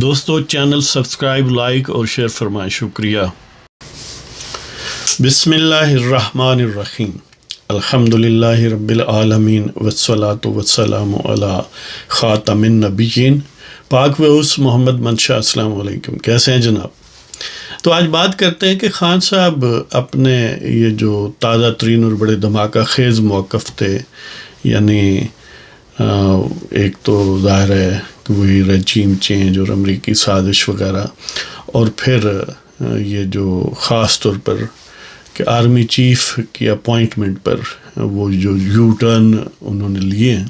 دوستو channel subscribe like اور share فرمائیں، شکریہ۔ بسم اللہ الرحمن الرحیم، الحمدللہ رب العالمین والصلاة والسلام علی خاتم النبیین پاک وعوس محمد منشا۔ السلام علیکم، کیسے ہیں جناب؟ تو آج بات کرتے ہیں کہ خان صاحب اپنے یہ جو تازہ ترین اور بڑے دھماکہ خیز موقف تھے، یعنی ایک تو ظاہر ہے کہ وہی رجیم چینج اور امریکی سازش وغیرہ، اور پھر یہ جو خاص طور پر کہ آرمی چیف کی اپوائنٹمنٹ پر وہ جو یو ٹرن انہوں نے لیے ہیں،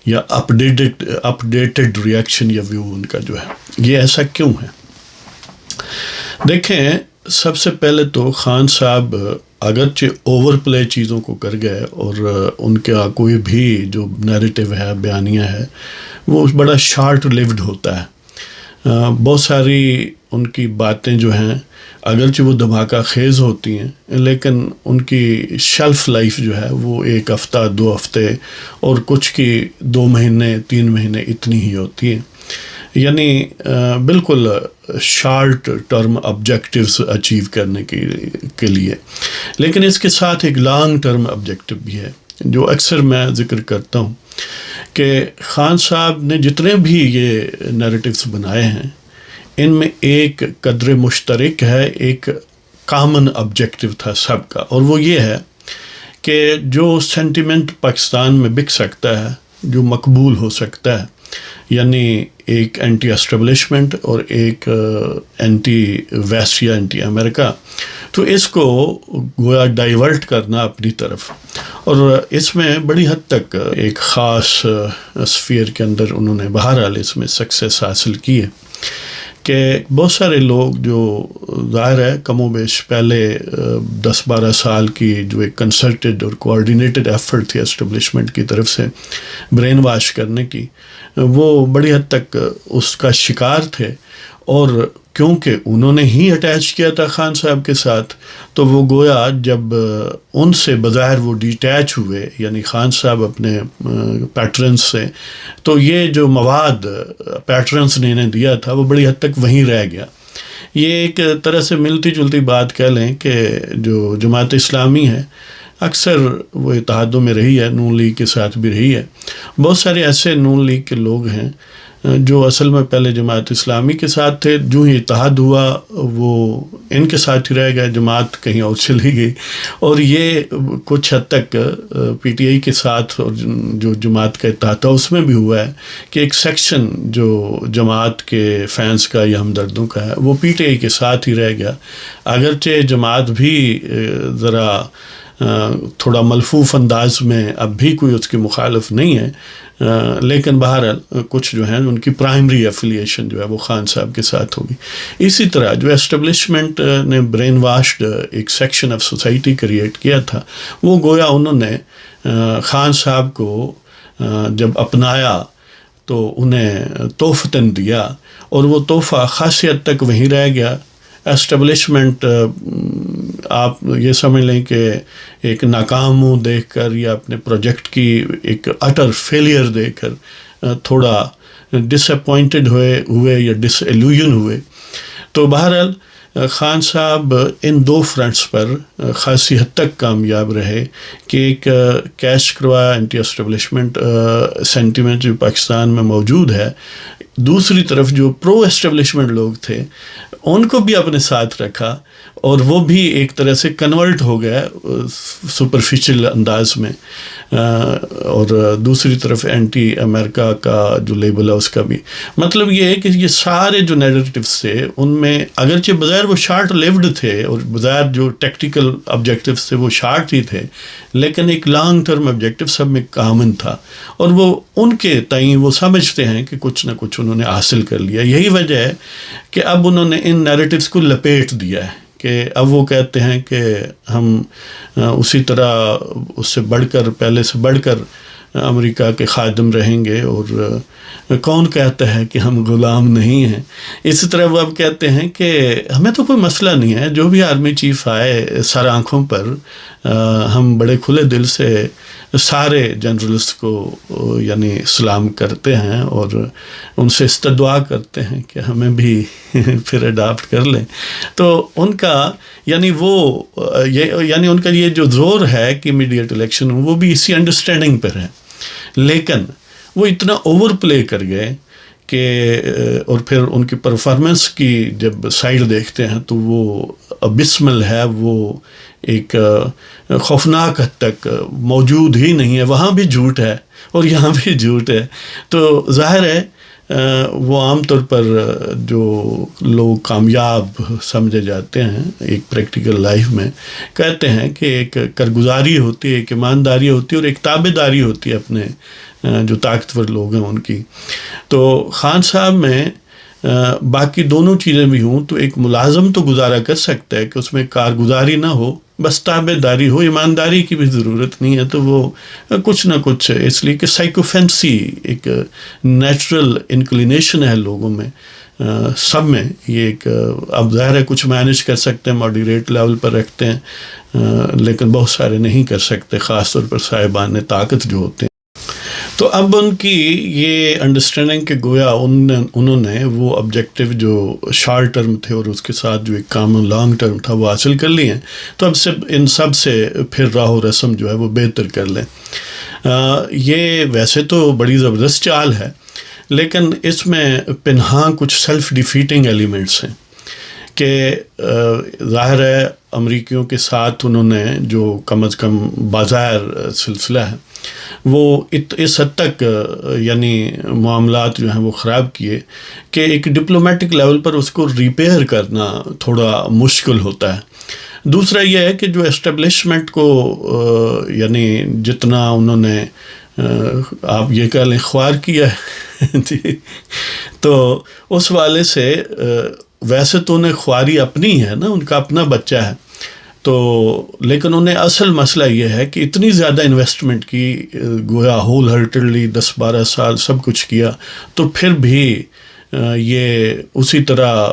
یا اپڈیٹڈ ریئیکشن یا ویو ان کا جو ہے، یہ ایسا کیوں ہے؟ دیکھیں، سب سے پہلے تو خان صاحب اگرچہ اوور پلے چیزوں کو کر گئے، اور ان کا کوئی بھی جو نیریٹو ہے، بیانیہ ہے، وہ بڑا شارٹ لیوڈ ہوتا ہے۔ بہت ساری ان کی باتیں جو ہیں اگرچہ وہ دھماکہ خیز ہوتی ہیں، لیکن ان کی شیلف لائف جو ہے وہ 1 ہفتہ 2 ہفتے اور کچھ کی 2 مہینے 3 مہینے اتنی ہی ہوتی ہے، یعنی بالکل شارٹ ٹرم آبجیکٹیوز اچیو کرنے کے لیے۔ لیکن اس کے ساتھ ایک لانگ ٹرم آبجیکٹیو بھی ہے جو اکثر میں ذکر کرتا ہوں، کہ خان صاحب نے جتنے بھی یہ نیریٹیوز بنائے ہیں، ان میں ایک قدر مشترک ہے، ایک کامن آبجیکٹیو تھا سب کا، اور وہ یہ ہے کہ جو سینٹیمنٹ پاکستان میں بک سکتا ہے، جو مقبول ہو سکتا ہے، یعنی ایک اینٹی اسٹیبلشمنٹ اور ایک اینٹی ویسٹ یا اینٹی امریکہ، تو اس کو گویا ڈائیورٹ کرنا اپنی طرف، اور اس میں بڑی حد تک ایک خاص اسفیئر کے اندر انہوں نے بہرحال اس میں سکسیس حاصل کی ہے، کہ بہت سارے لوگ جو ظاہر ہے کم و بیش پہلے 10-12 سال کی جو ایک کنسرٹڈ اور کوآرڈینیٹڈ ایفرٹ تھی اسٹیبلشمنٹ کی طرف سے برین واش کرنے کی، وہ بڑی حد تک اس کا شکار تھے، اور کیونکہ انہوں نے ہی اٹیچ کیا تھا خان صاحب کے ساتھ، تو وہ گویا جب ان سے بظاہر وہ ڈیٹیچ ہوئے، یعنی خان صاحب اپنے پیٹرنز سے، تو یہ جو مواد پیٹرنز نے انہیں دیا تھا وہ بڑی حد تک وہیں رہ گیا۔ یہ ایک طرح سے ملتی جلتی بات کہہ لیں کہ جو جماعت اسلامی ہے اکثر وہ اتحادوں میں رہی ہے، نون لیگ کے ساتھ بھی رہی ہے، بہت سارے ایسے نون لیگ کے لوگ ہیں جو اصل میں پہلے جماعت اسلامی کے ساتھ تھے، جو ہی اتحاد ہوا وہ ان کے ساتھ ہی رہ گئے، جماعت کہیں اور چلی گئی، اور یہ کچھ حد تک پی ٹی آئی کے ساتھ اور جو جماعت کا اتحاد تھا اس میں بھی ہوا ہے کہ ایک سیکشن جو جماعت کے فینس کا یا ہمدردوں کا ہے وہ پی ٹی آئی کے ساتھ ہی رہ گیا، اگرچہ جماعت بھی ذرا تھوڑا ملفوف انداز میں اب بھی کوئی اس کی مخالف نہیں ہے، لیکن بہرحال کچھ جو ہیں ان کی پرائمری ایفیلیشن جو ہے وہ خان صاحب کے ساتھ ہوگی۔ اسی طرح جو اسٹیبلشمنٹ نے برین واشڈ ایک سیکشن آف سوسائٹی کریٹ کیا تھا، وہ گویا انہوں نے خان صاحب کو جب اپنایا تو انہیں تحفتاً دیا، اور وہ تحفہ خاصی حد تک وہیں رہ گیا۔ اسٹیبلشمنٹ آپ یہ سمجھ لیں کہ ایک ناکام منہ دیکھ کر یا اپنے پروجیکٹ کی ایک اٹر فیلئر دیکھ کر تھوڑا ڈس اپوائنٹڈ ہوئے یا ڈس ایلوژن ہوئے۔ تو بہرحال خان صاحب ان 2 فرنٹس پر خاصی حد تک کامیاب رہے، کہ ایک کیش کروایا اینٹی اسٹیبلشمنٹ سینٹیمنٹ جو پاکستان میں موجود ہے، دوسری طرف جو پرو اسٹیبلشمنٹ لوگ تھے ان کو بھی اپنے ساتھ رکھا، اور وہ بھی ایک طرح سے کنورٹ ہو گیا سپرفیشل انداز میں، اور دوسری طرف اینٹی امریکہ کا جو لیبل ہے اس کا بھی مطلب یہ ہے کہ یہ سارے جو نیریٹیوز تھے ان میں اگرچہ بظاہر وہ شارٹ لیوڈ تھے، اور بظاہر جو ٹیکٹیکل آبجیکٹیوز تھے وہ شارٹ ہی تھے، لیکن ایک لانگ ٹرم آبجیکٹیو سب میں کامن تھا، اور وہ ان کے تئیں وہ سمجھتے ہیں کہ کچھ نہ کچھ انہوں نے حاصل کر لیا۔ یہی وجہ ہے کہ اب انہوں نے ان نیریٹیوز کو لپیٹ دیا ہے، کہ اب وہ کہتے ہیں کہ ہم اسی طرح اس سے بڑھ کر، پہلے سے بڑھ کر امریکہ کے خادم رہیں گے، اور کون کہتا ہے کہ ہم غلام نہیں ہیں۔ اسی طرح وہ اب کہتے ہیں کہ ہمیں تو کوئی مسئلہ نہیں ہے، جو بھی آرمی چیف آئے سر آنکھوں پر، ہم بڑے کھلے دل سے سارے جرنلسٹ کو یعنی سلام کرتے ہیں اور ان سے استدعا کرتے ہیں کہ ہمیں بھی پھر اڈاپٹ کر لیں. تو ان کا یعنی یعنی ان کا یہ جو زور ہے کہ امیڈیٹ الیکشن وہ بھی اسی انڈرسٹینڈنگ پر ہے. لیکن وہ اتنا اوور پلے کر گئے کہ اور پھر ان کی پرفارمنس کی جب سائڈ دیکھتے ہیں تو وہ ابسمل ہے، وہ ایک خوفناک حد تک موجود ہی نہیں ہے. وہاں بھی جھوٹ ہے اور یہاں بھی جھوٹ ہے. تو ظاہر ہے وہ عام طور پر جو لوگ کامیاب سمجھے جاتے ہیں ایک پریکٹیکل لائف میں کہتے ہیں کہ ایک کارگزاری ہوتی ہے، ایک ایمانداری ہوتی ہے اور ایک تابع داری ہوتی ہے اپنے جو طاقتور لوگ ہیں ان کی. تو خان صاحب میں باقی دونوں چیزیں بھی ہوں تو ایک ملازم تو گزارا کر سکتا ہے کہ اس میں کارگزاری نہ ہو، بس تابع داری ہو، ایمانداری کی بھی ضرورت نہیں ہے. تو وہ کچھ نہ کچھ اس لیے کہ سائیکوفینسی ایک نیچرل انکلینیشن ہے لوگوں میں، سب میں. یہ ایک اب ظاہر ہے کچھ مینیج کر سکتے ہیں، ماڈریٹ لیول پر رکھتے ہیں، لیکن بہت سارے نہیں کر سکتے، خاص طور پر صاحبان طاقت جو ہوتے ہیں. تو اب ان کی یہ انڈرسٹینڈنگ کہ گویا انہوں نے وہ آبجیکٹو جو شارٹ ٹرم تھے اور اس کے ساتھ جو ایک کامن لانگ ٹرم تھا وہ حاصل کر لی ہیں. تو اب سے ان سب سے پھر راہ و رسم جو ہے وہ بہتر کر لیں. یہ ویسے تو بڑی زبردست چال ہے، لیکن اس میں پنہاں کچھ سیلف ڈیفیٹنگ ایلیمنٹس ہیں کہ ظاہر ہے امریکیوں کے ساتھ انہوں نے جو کم از کم بظاہر سلسلہ ہے وہ اس حد تک یعنی معاملات جو ہیں وہ خراب کیے کہ ایک ڈپلومیٹک لیول پر اس کو ریپیئر کرنا تھوڑا مشکل ہوتا ہے. دوسرا یہ ہے کہ جو اسٹیبلشمنٹ کو یعنی جتنا انہوں نے آپ یہ کہہ لیں خوار کیا ہے جی، تو اس والے سے ویسے تو انہیں خواری اپنی ہے نا، ان کا اپنا بچہ ہے تو، لیکن انہیں اصل مسئلہ یہ ہے کہ اتنی زیادہ انویسٹمنٹ کی، گویا ہول ہارٹڈلی 10-12 سال سب کچھ کیا، تو پھر بھی یہ اسی طرح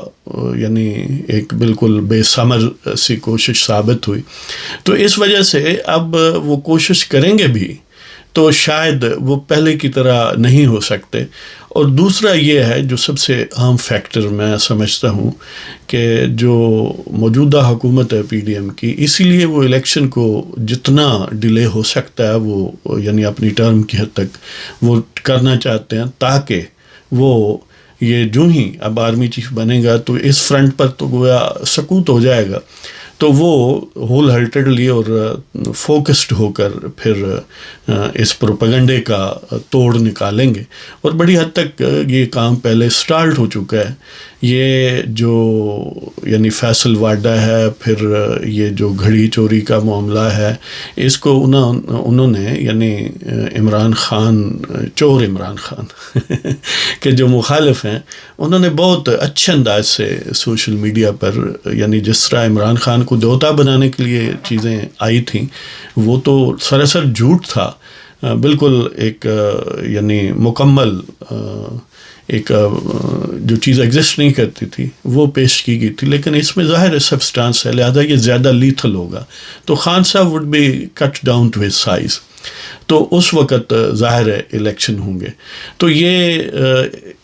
یعنی ایک بالکل بے ثمر سی کوشش ثابت ہوئی. تو اس وجہ سے اب وہ کوشش کریں گے بھی تو شاید وہ پہلے کی طرح نہیں ہو سکتے. اور دوسرا یہ ہے جو سب سے اہم فیکٹر میں سمجھتا ہوں کہ جو موجودہ حکومت ہے پی ڈی ایم کی، اسی لیے وہ الیکشن کو جتنا ڈیلے ہو سکتا ہے وہ یعنی اپنی ٹرم کی حد تک وہ کرنا چاہتے ہیں، تاکہ وہ یہ جو ہی اب آرمی چیف بنے گا تو اس فرنٹ پر تو گویا سکوت ہو جائے گا، تو وہ ہول ہارٹڈلی اور فوکسڈ ہو کر پھر اس پروپیگنڈے کا توڑ نکالیں گے. اور بڑی حد تک یہ کام پہلے سٹارٹ ہو چکا ہے. یہ جو یعنی فیصل واڈا ہے، پھر یہ جو گھڑی چوری کا معاملہ ہے، اس کو انہوں نے یعنی عمران خان، چور عمران خان کے جو مخالف ہیں، انہوں نے بہت اچھے انداز سے سوشل میڈیا پر یعنی جس طرح عمران خان کو دیوتا بنانے کے لیے چیزیں آئی تھیں وہ تو سراسر جھوٹ تھا، بالکل ایک یعنی مکمل ایک جو چیز ایگزسٹ نہیں کرتی تھی وہ پیش کی گئی تھی. لیکن اس میں ظاہر ہے سبسٹانس ہے، لہذا یہ زیادہ لیتھل ہوگا. تو خان صاحب would be cut down to his size. تو اس وقت ظاہر ہے الیکشن ہوں گے. تو یہ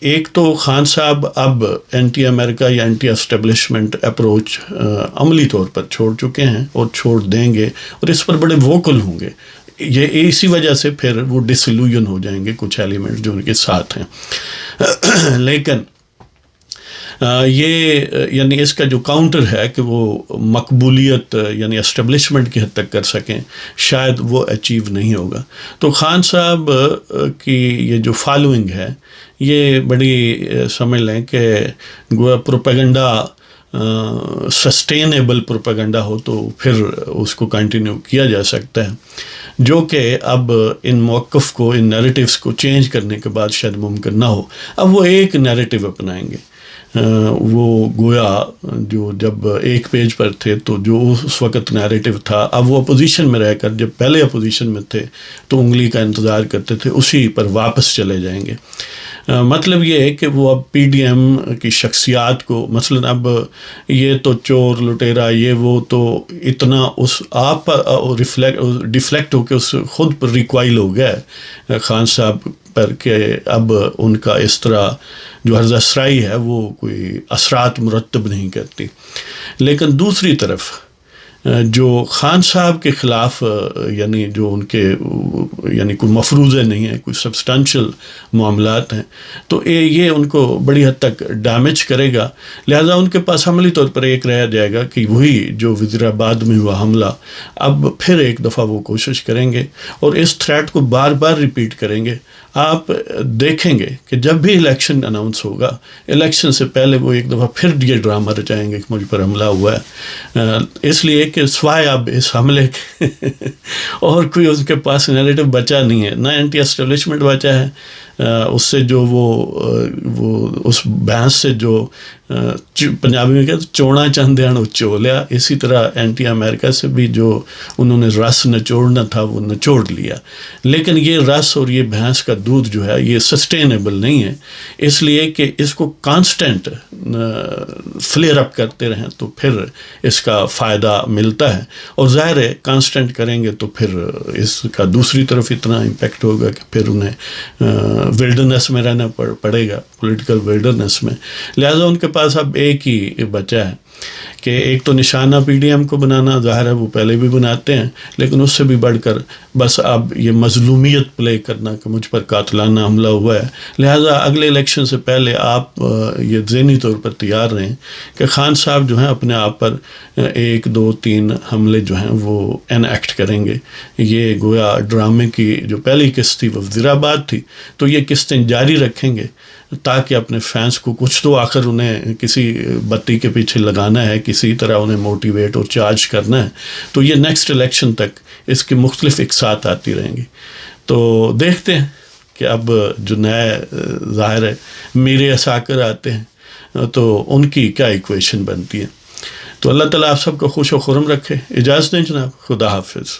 ایک تو خان صاحب اب اینٹی امریکہ یا اینٹی اسٹیبلشمنٹ اپروچ عملی طور پر چھوڑ چکے ہیں اور چھوڑ دیں گے، اور اس پر بڑے ووکل ہوں گے. یہ اسی وجہ سے پھر وہ ڈسلوژن ہو جائیں گے کچھ ایلیمنٹ جو ان کے ساتھ ہیں. لیکن یہ یعنی اس کا جو کاؤنٹر ہے کہ وہ مقبولیت یعنی اسٹیبلشمنٹ کی حد تک کر سکیں، شاید وہ اچیو نہیں ہوگا. تو خان صاحب کی یہ جو فالوئنگ ہے یہ بڑی سمجھ لیں کہ گویا پروپیگنڈا سسٹینیبل پروپیگنڈا ہو تو پھر اس کو کنٹینیو کیا جا سکتا ہے، جو کہ اب ان موقف کو، ان نیریٹیوز کو چینج کرنے کے بعد شاید ممکن نہ ہو. اب وہ ایک نیریٹیو اپنائیں گے، وہ گویا جو جب ایک پیج پر تھے تو جو اس وقت نیریٹیو تھا، اب وہ اپوزیشن میں رہ کر جب پہلے اپوزیشن میں تھے تو انگلی کا انتظار کرتے تھے، اسی پر واپس چلے جائیں گے. مطلب یہ ہے کہ وہ اب پی ڈی ایم کی شخصیات کو مثلاً اب یہ تو چور لٹیرا یہ وہ تو اتنا اس آپ پر ڈیفلیکٹ ہو کے اس خود پر ریکوائل ہو گیا ہے خان صاحب پر کہ اب ان کا اس طرح جو حرزہ سرائی ہے وہ کوئی اثرات مرتب نہیں کرتی. لیکن دوسری طرف جو خان صاحب کے خلاف یعنی جو ان کے یعنی کوئی مفروضے نہیں ہیں، کوئی سبسٹانشل معاملات ہیں، تو یہ ان کو بڑی حد تک ڈیمیج کرے گا. لہذا ان کے پاس عملی طور پر ایک رہ جائے گا کہ وہی جو وزیر آباد میں ہوا حملہ اب پھر ایک دفعہ وہ کوشش کریں گے اور اس تھریٹ کو بار بار ریپیٹ کریں گے. آپ دیکھیں گے کہ جب بھی الیکشن اناؤنس ہوگا، الیکشن سے پہلے وہ ایک دفعہ پھر یہ ڈرامہ رچائیں گے کہ مجھ پر حملہ ہوا ہے. اس لیے کہ سوائے اب اس حملے کے اور کوئی اس کے پاس نیریٹو بچا نہیں ہے، نہ اینٹی اسٹیبلشمنٹ بچا ہے. اس سے جو وہ اس بحث سے جو پنجابی میں کہتے چوڑا چاندیاں چولیا، اسی طرح اینٹی امریکہ سے بھی جو انہوں نے رس نچوڑنا تھا وہ نچوڑ لیا. لیکن یہ رس اور یہ بھینس کا دودھ جو ہے یہ سسٹینیبل نہیں ہے، اس لیے کہ اس کو کانسٹنٹ فلیئر اپ کرتے رہیں تو پھر اس کا فائدہ ملتا ہے، اور ظاہر ہے کانسٹنٹ کریں گے تو پھر اس کا دوسری طرف اتنا امپیکٹ ہوگا کہ پھر انہیں ولڈرنس میں رہنا پڑے گا، پولیٹیکل ولڈرنس میں. لہٰذا ان کے پاس اب ایک ہی بچا ہے کہ ایک تو نشانہ پی ڈی ایم کو بنانا، ظاہر ہے وہ پہلے بھی بناتے ہیں، لیکن اس سے بھی بڑھ کر بس اب یہ مظلومیت پلے کرنا کہ مجھ پر قاتلانہ حملہ ہوا ہے. لہٰذا اگلے الیکشن سے پہلے آپ یہ ذہنی طور پر تیار رہیں کہ خان صاحب جو ہیں اپنے آپ پر 1 2 3 حملے جو ہیں وہ انیکٹ کریں گے. یہ گویا ڈرامے کی جو پہلی قسط تھی وہ وزیر آباد تھی، تو یہ قسطیں جاری رکھیں گے تاکہ اپنے فینس کو کچھ تو آخر انہیں کسی بتی کے پیچھے لگانا ہے، کسی طرح انہیں موٹیویٹ اور چارج کرنا ہے. تو یہ نیکسٹ الیکشن تک اس کی مختلف اقساط آتی رہیں گی. تو دیکھتے ہیں کہ اب جو نئے ظاہر ہے میرے اساکر آتے ہیں تو ان کی کیا ایکویشن بنتی ہے. تو اللہ تعالیٰ آپ سب کو خوش و خرم رکھے. اجازت دیں جناب، خدا حافظ.